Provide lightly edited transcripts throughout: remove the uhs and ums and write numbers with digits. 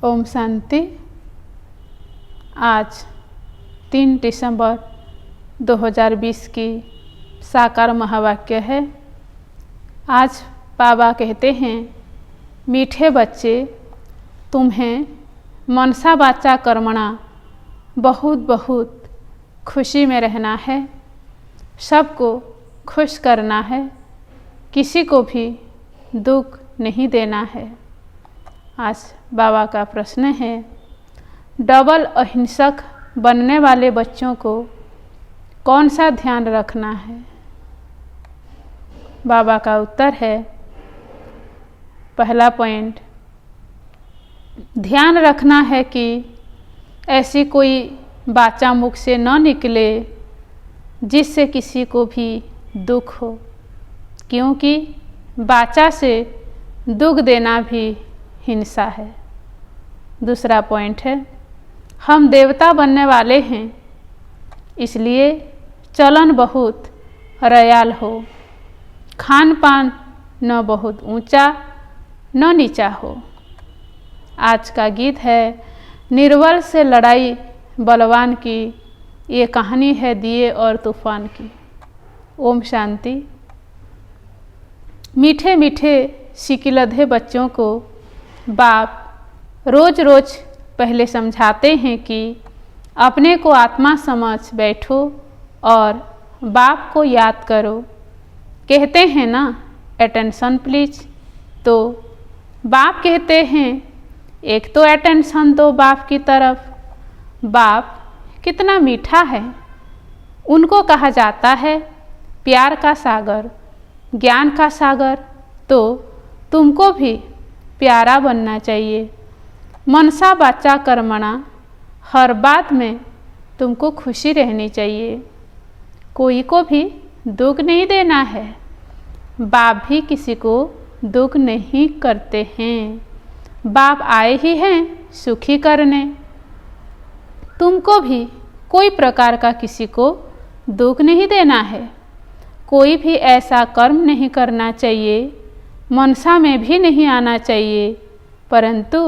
ओम शांति। आज 3 दिसंबर 2020 की साकार महावाक्य है। आज बाबा कहते हैं, मीठे बच्चे, तुम्हें मनसा वाचा कर्मणा बहुत बहुत खुशी में रहना है, सबको खुश करना है, किसी को भी दुख नहीं देना है। आज बाबा का प्रश्न है, डबल अहिंसक बनने वाले बच्चों को कौन सा ध्यान रखना है? बाबा का उत्तर है, पहला पॉइंट, ध्यान रखना है कि ऐसी कोई वाचा मुख से न निकले जिससे किसी को भी दुख हो, क्योंकि वाचा से दुख देना भी हिंसा है। दूसरा पॉइंट है, हम देवता बनने वाले हैं, इसलिए चलन बहुत रयाल हो, खान पान न बहुत ऊंचा न नीचा हो। आज का गीत है, निर्बल से लड़ाई बलवान की, ये कहानी है दिए और तूफान की। ओम शांति। मीठे मीठे सिकिलधे बच्चों को बाप रोज रोज पहले समझाते हैं कि अपने को आत्मा समझ बैठो और बाप को याद करो। कहते हैं ना, अटेंशन प्लीज, तो बाप कहते हैं, एक तो अटेंशन दो बाप की तरफ। बाप कितना मीठा है, उनको कहा जाता है प्यार का सागर, ज्ञान का सागर। तो तुमको भी प्यारा बनना चाहिए। मनसा वाचा कर्मणा, हर बात में तुमको खुशी रहनी चाहिए, कोई को भी दुख नहीं देना है। बाप भी किसी को दुख नहीं करते हैं, बाप आए ही हैं सुखी करने। तुमको भी कोई प्रकार का किसी को दुख नहीं देना है, कोई भी ऐसा कर्म नहीं करना चाहिए, मनसा में भी नहीं आना चाहिए, परंतु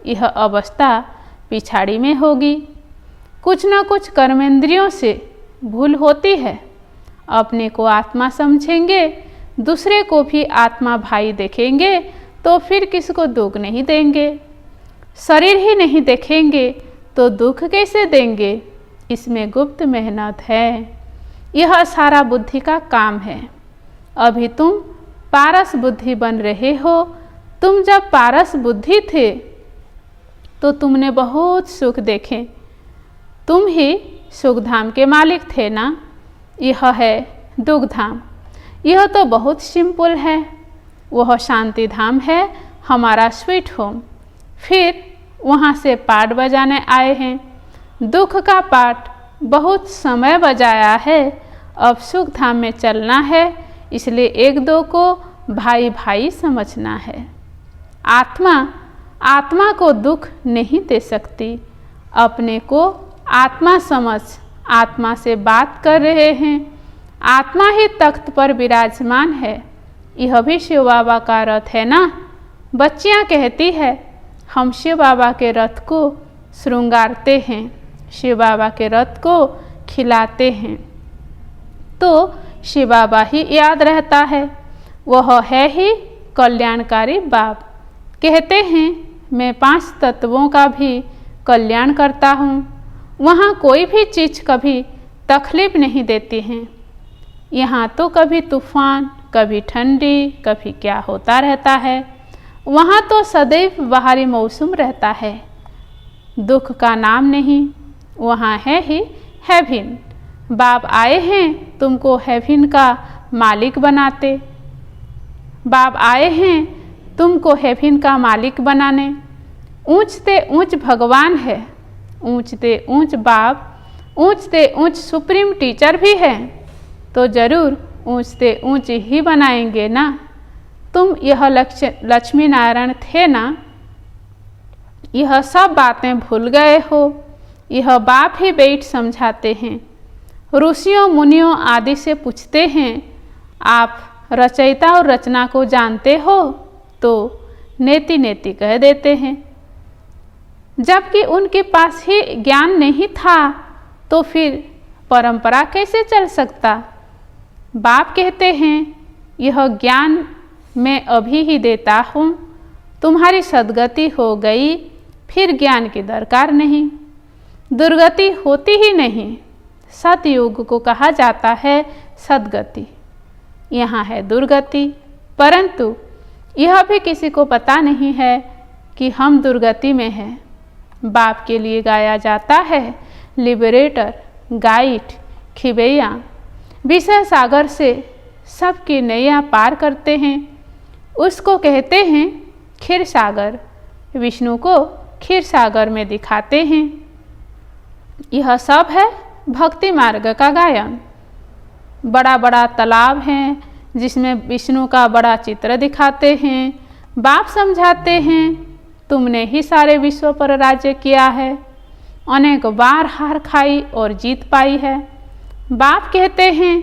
यह अवस्था पिछाड़ी में होगी। कुछ न कुछ कर्मेंद्रियों से भूल होती है। अपने को आत्मा समझेंगे, दूसरे को भी आत्मा भाई देखेंगे, तो फिर किसको दुख नहीं देंगे। शरीर ही नहीं देखेंगे तो दुख कैसे देंगे? इसमें गुप्त मेहनत है। यह सारा बुद्धि का काम है। अभी तुम पारस बुद्धि बन रहे हो। तुम जब पारस बुद्धि थे तो तुमने बहुत सुख देखे, तुम ही सुख धाम के मालिक थे ना। यह है दुख धाम, यह तो बहुत सिंपल है। वह शांति धाम है, हमारा स्वीट होम। फिर वहाँ से पाठ बजाने आए हैं। दुख का पाठ बहुत समय बजाया है, अब सुख धाम में चलना है, इसलिए एक दो को भाई भाई समझना है। आत्मा को दुख नहीं दे सकती। अपने को आत्मा समझ आत्मा से बात कर रहे हैं। आत्मा ही तख्त पर विराजमान है। यह भी शिव बाबा का रथ है ना। बच्चियां कहती है, हम शिव बाबा के रथ को श्रृंगारते हैं, शिव बाबा के रथ को खिलाते हैं, तो शिव बाबा ही याद रहता है। वह है ही कल्याणकारी बाप। कहते हैं, मैं 5 तत्वों का भी कल्याण करता हूँ। वहाँ कोई भी चीज़ कभी तकलीफ नहीं देती हैं। यहाँ तो कभी तूफान, कभी ठंडी, कभी क्या होता रहता है। वहाँ तो सदैव बाहरी मौसम रहता है, दुख का नाम नहीं। वहाँ है ही हेवन। बाप आए हैं तुमको हेवन का मालिक बनाते। बाप आए हैं तुमको हेवन का मालिक बनाने। ऊंचते ऊंच भगवान है, ऊंचते ऊंच बाप, ऊंचते ऊंच सुप्रीम टीचर भी है, तो जरूर ऊंचते ऊंच ही बनाएंगे ना। तुम यह लक्ष्मी नारायण थे ना, यह सब बातें भूल गए हो। यह बाप ही बैठ समझाते हैं। ऋषियों मुनियों आदि से पूछते हैं, आप रचयिता और रचना को जानते हो? तो नेति नेति कह देते हैं। जबकि उनके पास ही ज्ञान नहीं था तो फिर परंपरा कैसे चल सकता। बाप कहते हैं यह ज्ञान मैं अभी ही देता हूँ, तुम्हारी सद्गति हो गई फिर ज्ञान की दरकार नहीं, दुर्गति होती ही नहीं। सतयुग को कहा जाता है सद्गति, यहाँ है दुर्गति, परंतु यह भी किसी को पता नहीं है कि हम दुर्गति में हैं। बाप के लिए गाया जाता है लिबरेटर, गाइड, खिबैया, विषय सागर से सबकी नैया पार करते हैं, उसको कहते हैं क्षीर सागर। विष्णु को क्षीर सागर में दिखाते हैं। यह सब है भक्ति मार्ग का गायन। बड़ा बड़ा तालाब हैं जिसमें विष्णु का बड़ा चित्र दिखाते हैं। बाप समझाते हैं तुमने ही सारे विश्व पर राज्य किया है, अनेक बार हार खाई और जीत पाई है। बाप कहते हैं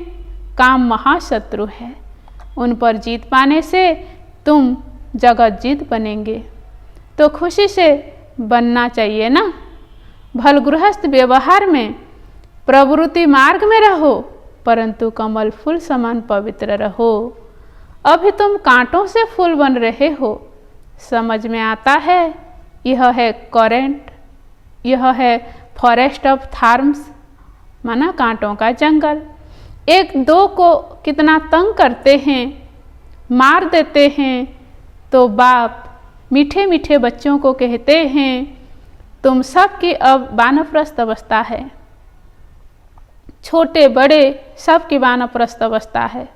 काम महाशत्रु है, उन पर जीत पाने से तुम जगत जीत बनेंगे। तो खुशी से बनना चाहिए ना। भल गृहस्थ व्यवहार में प्रवृत्ति मार्ग में रहो, परंतु कमल फूल समान पवित्र रहो। अभी तुम कांटों से फूल बन रहे हो। समझ में आता है यह है करेंट, यह है फॉरेस्ट ऑफ थॉर्न्स, माना कांटों का जंगल। एक दो को कितना तंग करते हैं, मार देते हैं, तो बाप मीठे मीठे बच्चों को कहते हैं तुम सब की अब वानप्रस्थ अवस्था है। छोटे बड़े सबकी वानप्रस्थ अवस्था है।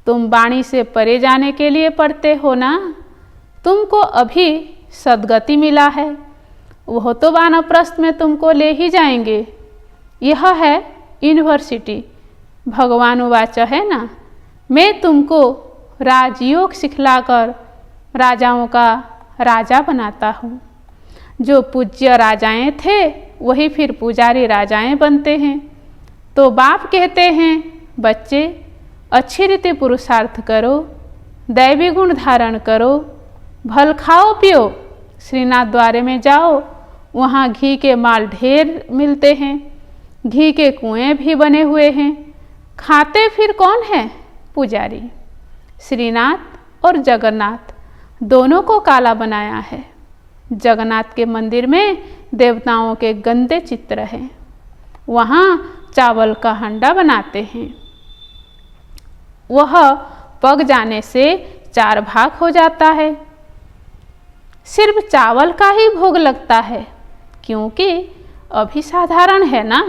तुम वाणी से परे जाने के लिए पढ़ते हो ना, तुमको अभी सद्गति मिला है, वह तो वानप्रस्थ में तुमको ले ही जाएंगे। यह है यूनिवर्सिटी। भगवान वाचा है ना, मैं तुमको राजयोग सिखलाकर राजाओं का राजा बनाता हूँ। जो पूज्य राजाएं थे वही फिर पुजारी राजाएं बनते हैं। तो बाप कहते हैं बच्चे अच्छी रीति पुरुषार्थ करो, दैवी गुण धारण करो, भल खाओ पियो, श्रीनाथ द्वारे में जाओ, वहाँ घी के माल ढेर मिलते हैं, घी के कुएं भी बने हुए हैं। खाते फिर कौन है? पुजारी। श्रीनाथ और जगन्नाथ दोनों को काला बनाया है। जगन्नाथ के मंदिर में देवताओं के गंदे चित्र हैं, वहाँ चावल का हंडा बनाते हैं। वह पक जाने से 4 भाग हो जाता है। सिर्फ चावल का ही भोग लगता है, क्योंकि अभी साधारण है ना।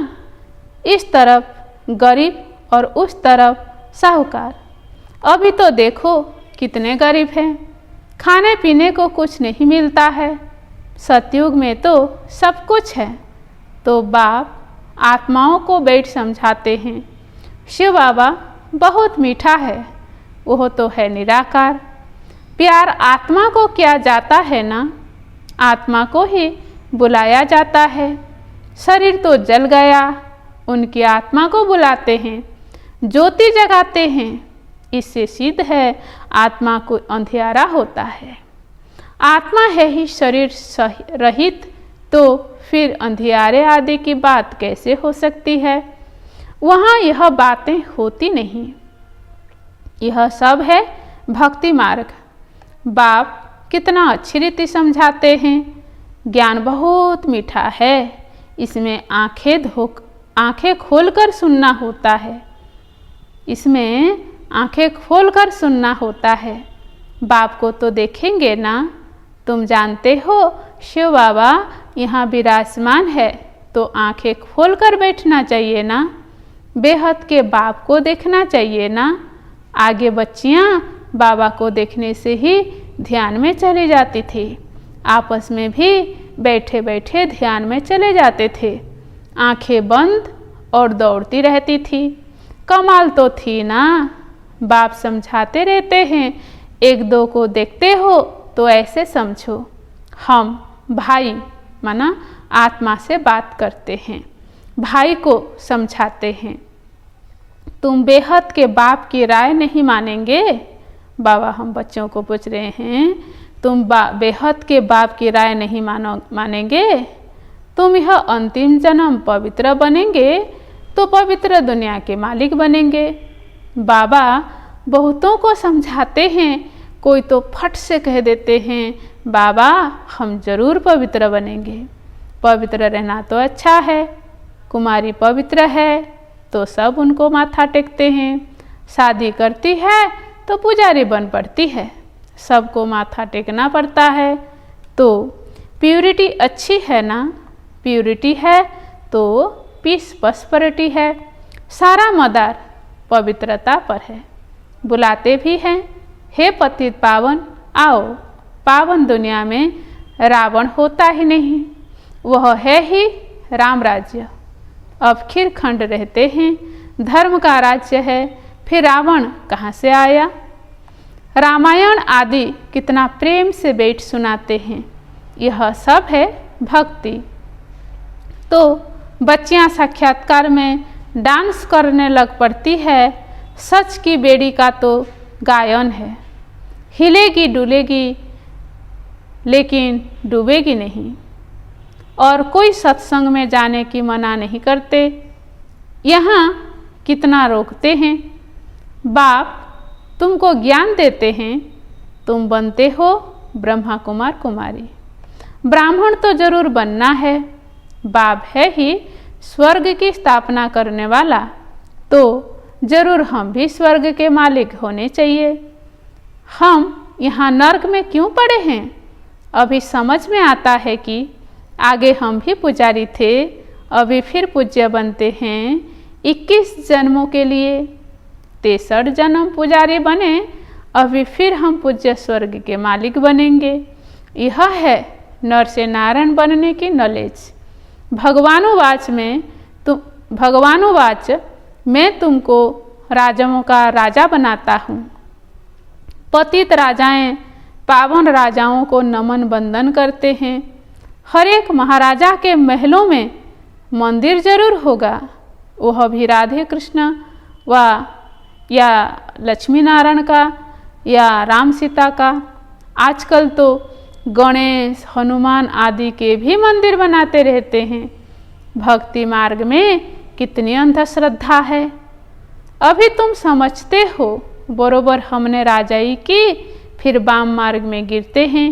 इस तरफ गरीब और उस तरफ साहूकार। अभी तो देखो कितने गरीब हैं, खाने पीने को कुछ नहीं मिलता है। सतयुग में तो सब कुछ है। तो बाप आत्माओं को बैठ समझाते हैं शिव बाबा बहुत मीठा है, वह तो है निराकार। प्यार आत्मा को किया जाता है ना, आत्मा को ही बुलाया जाता है। शरीर तो जल गया, उनकी आत्मा को बुलाते हैं, ज्योति जगाते हैं। इससे सिद्ध है आत्मा को अंधियारा होता है। आत्मा है ही शरीर रहित, तो फिर अंधियारे आदि की बात कैसे हो सकती है? वहाँ यह बातें होती नहीं। यह सब है भक्ति मार्ग। बाप कितना अच्छी रीति समझाते हैं। ज्ञान बहुत मीठा है, इसमें आंखें खोलकर सुनना होता है। इसमें आंखें खोलकर सुनना होता है। बाप को तो देखेंगे ना। तुम जानते हो शिव बाबा यहाँ विराजमान है, तो आंखें खोलकर बैठना चाहिए ना। बेहद के बाप को देखना चाहिए ना। आगे बच्चियाँ बाबा को देखने से ही ध्यान में चली जाती थी। आपस में भी बैठे बैठे ध्यान में चले जाते थे। आंखें बंद और दौड़ती रहती थी। कमाल तो थी ना। बाप समझाते रहते हैं, एक दो को देखते हो तो ऐसे समझो हम भाई माना आत्मा से बात करते हैं, भाई को समझाते हैं। तुम बेहद के बाप की राय नहीं मानेंगे? बाबा हम बच्चों को पूछ रहे हैं, तुम बेहद के बाप की राय नहीं मानेंगे? तुम यह अंतिम जन्म पवित्र बनेंगे तो पवित्र दुनिया के मालिक बनेंगे। बाबा बहुतों को समझाते हैं, कोई तो फट से कह देते हैं बाबा हम जरूर पवित्र बनेंगे। पवित्र रहना तो अच्छा है, कुमारी पवित्र है तो सब उनको माथा टेकते हैं, शादी करती है तो पुजारी बन पड़ती है, सबको माथा टेकना पड़ता है। तो प्यूरिटी अच्छी है ना? प्यूरिटी है तो पीस प्रॉस्पेरिटी है। सारा मदार पवित्रता पर है। बुलाते भी हैं, हे पतित पावन आओ। पावन दुनिया में रावण होता ही नहीं, वह है ही राम राज्य। अब खीरखंड रहते हैं, धर्म का राज्य है, फिर रावण कहाँ से आया? रामायण आदि कितना प्रेम से बैठ सुनाते हैं। यह सब है भक्ति। तो बच्चियां साक्षात्कार में डांस करने लग पड़ती है। सच की बेड़ी का तो गायन है, हिलेगी डुलेगी लेकिन डूबेगी नहीं। और कोई सत्संग में जाने की मना नहीं करते। यहाँ कितना रोकते हैं। बाप तुमको ज्ञान देते हैं, तुम बनते हो ब्रह्मा कुमार कुमारी। ब्राह्मण तो जरूर बनना है, बाप है ही स्वर्ग की स्थापना करने वाला, तो जरूर हम भी स्वर्ग के मालिक होने चाहिए। हम यहाँ नर्क में क्यों पड़े हैं? अभी समझ में आता है कि आगे हम भी पुजारी थे, अभी फिर पूज्य बनते हैं 21 जन्मों के लिए। 63 जन्म पुजारी बने, अभी फिर हम पूज्य स्वर्ग के मालिक बनेंगे। यह है नर से नारायण बनने की नॉलेज। भगवानुवाच मैं तुमको राजाओं का राजा बनाता हूँ। पतित राजाएं पावन राजाओं को नमन बंदन करते हैं। हर एक महाराजा के महलों में मंदिर जरूर होगा, वह भी राधे कृष्ण या लक्ष्मी नारायण का या राम सीता का। आजकल तो गणेश हनुमान आदि के भी मंदिर बनाते रहते हैं। भक्ति मार्ग में कितनी अंधश्रद्धा है। अभी तुम समझते हो, बरोबर हमने राजाई की, फिर वाम मार्ग में गिरते हैं।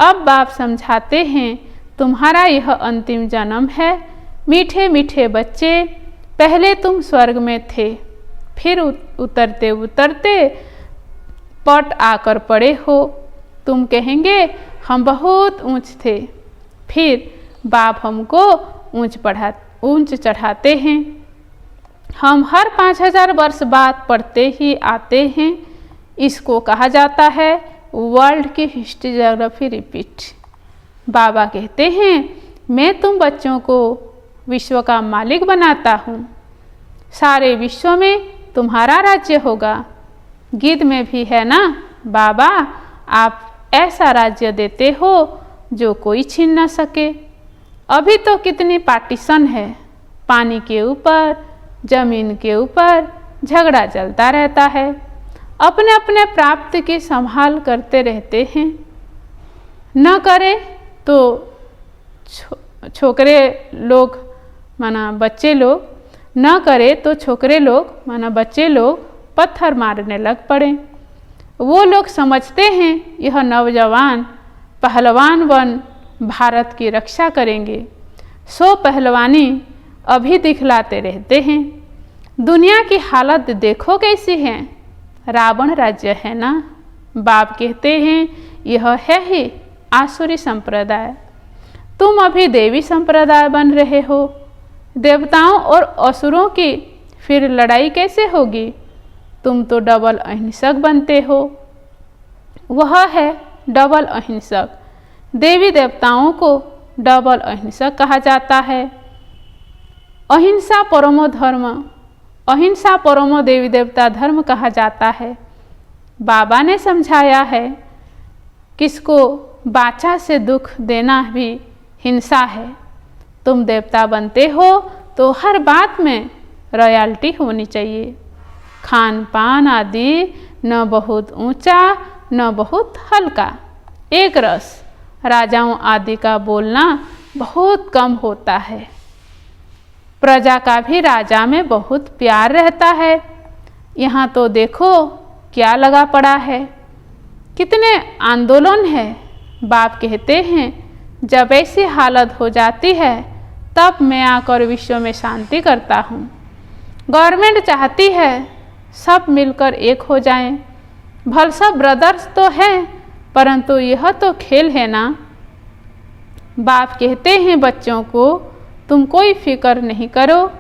अब बाप समझाते हैं तुम्हारा यह अंतिम जन्म है। मीठे मीठे बच्चे, पहले तुम स्वर्ग में थे, फिर उतरते उतरते पट आकर पड़े हो। तुम कहेंगे हम बहुत ऊंच थे, फिर बाप हमको ऊंच चढ़ाते हैं। हम हर 5000 वर्ष बाद पढ़ते ही आते हैं। इसको कहा जाता है वर्ल्ड की हिस्ट्री ज्योग्राफी रिपीट। बाबा कहते हैं मैं तुम बच्चों को विश्व का मालिक बनाता हूँ, सारे विश्व में तुम्हारा राज्य होगा। गीत में भी है ना, बाबा आप ऐसा राज्य देते हो जो कोई छीन न सके। अभी तो कितनी पार्टीशन है, पानी के ऊपर जमीन के ऊपर झगड़ा चलता रहता है। अपने अपने प्राप्त की संभाल करते रहते हैं। न करे तो छोकरे लोग माना बच्चे लोग, न करे तो छोकरे लोग माना बच्चे लोग पत्थर मारने लग पड़े। वो लोग समझते हैं यह नौजवान पहलवान बन भारत की रक्षा करेंगे, सो पहलवानी अभी दिखलाते रहते हैं। दुनिया की हालत देखो कैसी है, रावण राज्य है ना। बाप कहते हैं यह है ही आसुरी संप्रदाय, तुम अभी देवी संप्रदाय बन रहे हो। देवताओं और असुरों की फिर लड़ाई कैसे होगी? तुम तो डबल अहिंसक बनते हो। वह है डबल अहिंसक। देवी देवताओं को डबल अहिंसक कहा जाता है। अहिंसा परमो धर्म, अहिंसा परमो देवी देवता धर्म कहा जाता है। बाबा ने समझाया है किसको बाचा से दुख देना भी हिंसा है। तुम देवता बनते हो तो हर बात में रॉयल्टी होनी चाहिए। खान पान आदि न बहुत ऊंचा न बहुत हल्का, एक रस राजाओं आदि का बोलना बहुत कम होता है। प्रजा का भी राजा में बहुत प्यार रहता है। यहाँ तो देखो क्या लगा पड़ा है, कितने आंदोलन है। बाप कहते हैं जब ऐसी हालत हो जाती है तब मैं आकर विश्व में शांति करता हूँ। गवर्नमेंट चाहती है सब मिलकर एक हो जाएं। भल सब ब्रदर्स तो हैं, परंतु यह तो खेल है ना। बाप कहते हैं बच्चों को तुम कोई फिक्र नहीं करो।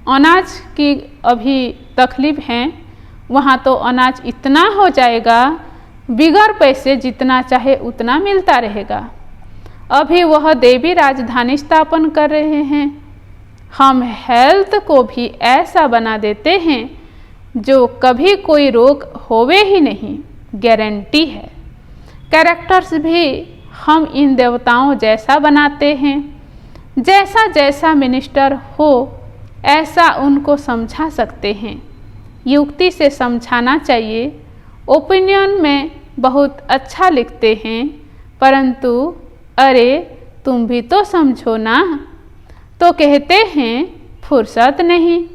अनाज की अभी तकलीफ है, वहाँ तो अनाज इतना हो जाएगा, बिगर पैसे जितना चाहे उतना मिलता रहेगा। अभी वह देवी राजधानी स्थापन कर रहे हैं। हम हेल्थ को भी ऐसा बना देते हैं जो कभी कोई रोग होवे ही नहीं, गारंटी है। कैरेक्टर्स भी हम इन देवताओं जैसा बनाते हैं। जैसा जैसा मिनिस्टर हो ऐसा उनको समझा सकते हैं। युक्ति से समझाना चाहिए। ओपिनियन में बहुत अच्छा लिखते हैं, परंतु अरे तुम भी तो समझो ना। तो कहते हैं फुर्सत नहीं।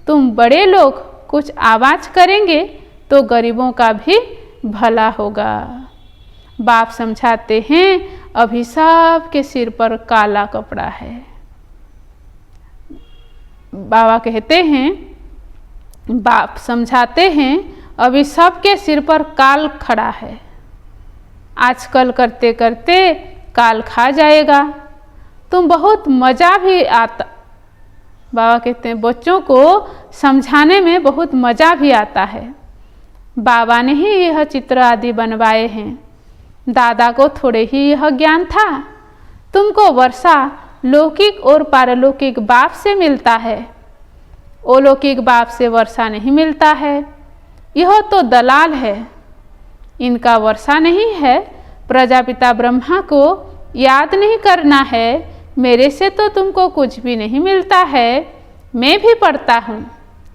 तुम बड़े लोग कुछ आवाज़ करेंगे तो गरीबों का भी भला होगा। बाप समझाते हैं अभी सबके सिर पर काला कपड़ा है। बाबा कहते हैं, बाप समझाते हैं अभी सबके सिर पर काल खड़ा है। आजकल करते करते काल खा जाएगा। तुम बहुत मज़ा भी आता। बाबा कहते हैं बच्चों को समझाने में बहुत मज़ा भी आता है। बाबा ने ही यह चित्र आदि बनवाए हैं। दादा को थोड़े ही यह ज्ञान था। तुमको वर्षा लौकिक और पारलौकिक बाप से मिलता है, अलौकिक बाप से वर्षा नहीं मिलता है। यह तो दलाल है, इनका वर्षा नहीं है। प्रजापिता ब्रह्मा को याद नहीं करना है। मेरे से तो तुमको कुछ भी नहीं मिलता है। मैं भी पढ़ता हूँ।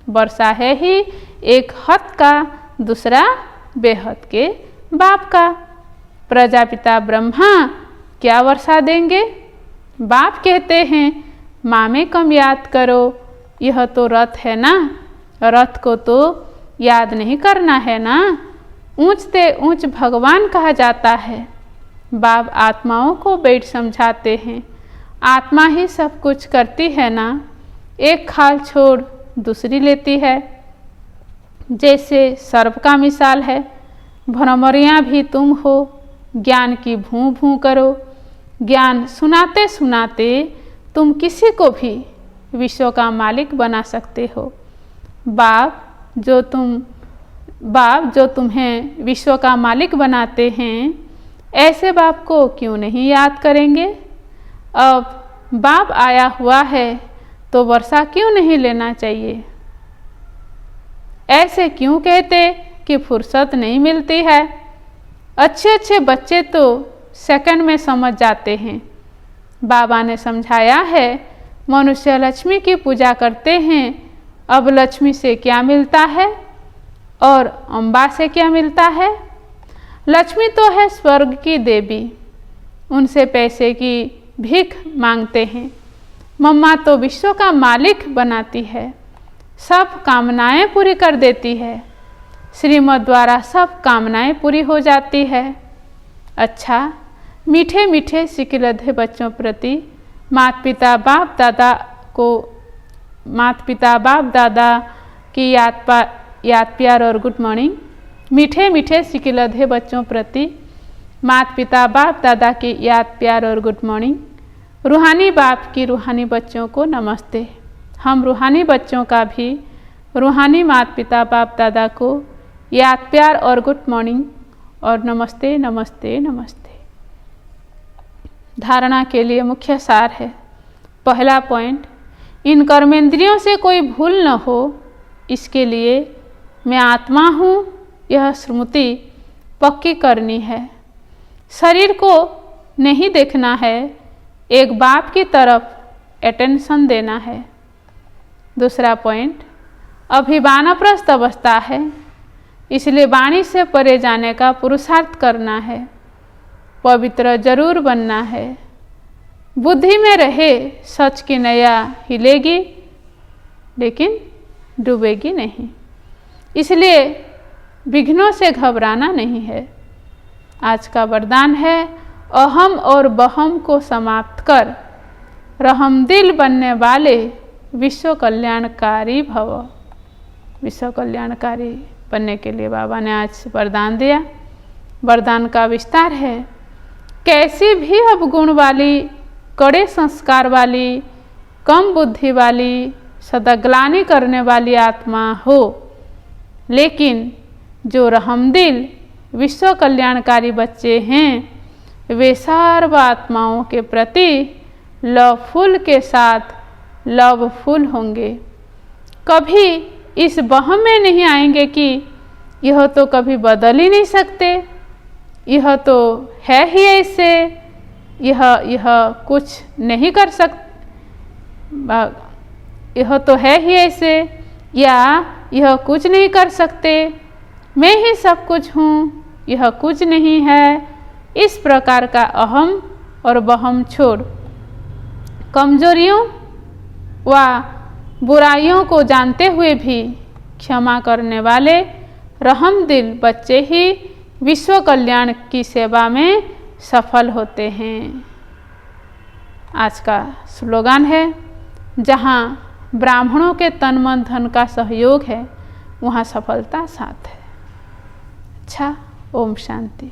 वर्षा है ही एक हद का, दूसरा बेहद के बाप का। प्रजापिता ब्रह्मा क्या वर्षा देंगे? बाप कहते हैं माँ में कम याद करो। यह तो रथ है ना, रथ को तो याद नहीं करना है ना। ऊंचते ऊंच भगवान कहा जाता है। बाप आत्माओं को बैठ समझाते हैं आत्मा ही सब कुछ करती है ना। एक खाल छोड़ दूसरी लेती है। जैसे सर्प का मिसाल है। भ्रमरियाँ भी तुम हो। ज्ञान की भूं भूं करो। ज्ञान सुनाते सुनाते तुम किसी को भी विश्व का मालिक बना सकते हो। बाप जो तुम्हें विश्व का मालिक बनाते हैं, ऐसे बाप को क्यों नहीं याद करेंगे? अब बाप आया हुआ है तो वर्षा क्यों नहीं लेना चाहिए? ऐसे क्यों कहते कि फुर्सत नहीं मिलती है? अच्छे अच्छे बच्चे तो सेकंड में समझ जाते हैं। बाबा ने समझाया है मनुष्य लक्ष्मी की पूजा करते हैं। अब लक्ष्मी से क्या मिलता है और अम्बा से क्या मिलता है? लक्ष्मी तो है स्वर्ग की देवी, उनसे पैसे की भीख मांगते हैं। मम्मा तो विश्व का मालिक बनाती है, सब कामनाएं पूरी कर देती है। श्रीमत द्वारा सब कामनाएं पूरी हो जाती है। अच्छा, मीठे मीठे सिकिलधे बच्चों प्रति माता पिता बाप दादा की याद प्यार और गुड मॉर्निंग। मीठे मीठे सिकिलधे बच्चों प्रति माता पिता बाप दादा की याद प्यार और गुड मॉर्निंग। रूहानी बाप की रूहानी बच्चों को नमस्ते। हम रूहानी बच्चों का भी रूहानी माता पिता बाप दादा को याद प्यार और गुड मॉर्निंग और नमस्ते नमस्ते नमस्ते। धारणा के लिए मुख्य सार है। पहला पॉइंट, इन कर्मेंद्रियों से कोई भूल न हो, इसके लिए मैं आत्मा हूँ यह स्मृति पक्की करनी है। शरीर को नहीं देखना है, एक बाप की तरफ अटेंशन देना है। दूसरा पॉइंट, अभी वानप्रस्थ अवस्था है, इसलिए वाणी से परे जाने का पुरुषार्थ करना है। पवित्र जरूर बनना है। बुद्धि में रहे सच की नैया हिलेगी, लेकिन डूबेगी नहीं। इसलिए विघ्नों से घबराना नहीं है। आज का वरदान है, अहम और बहम को समाप्त कर रहमदिल बनने वाले विश्व कल्याणकारी भव। विश्व कल्याणकारी बनने के लिए बाबा ने आज वरदान दिया। वरदान का विस्तार है, कैसी भी अवगुण वाली, कड़े संस्कार वाली, कम बुद्धि वाली, सदा ग्लानि करने वाली आत्मा हो, लेकिन जो रहमदिल विश्व कल्याणकारी बच्चे हैं, वे सर्व आत्माओं के प्रति लवफुल के साथ लवफुल होंगे। कभी इस वहम में नहीं आएंगे कि यह तो कभी बदल ही नहीं सकते, यह तो है ही ऐसे, यह कुछ नहीं कर यह तो है ही ऐसे, या यह कुछ नहीं कर सकते, मैं ही सब कुछ हूँ, यह कुछ नहीं है। इस प्रकार का अहम और बहम छोड़ कमजोरियों व बुराइयों को जानते हुए भी क्षमा करने वाले रहमदिल बच्चे ही विश्व कल्याण की सेवा में सफल होते हैं। आज का स्लोगन है, जहाँ ब्राह्मणों के तन मन धन का सहयोग है, वहाँ सफलता साथ है। अच्छा, ओम शांति।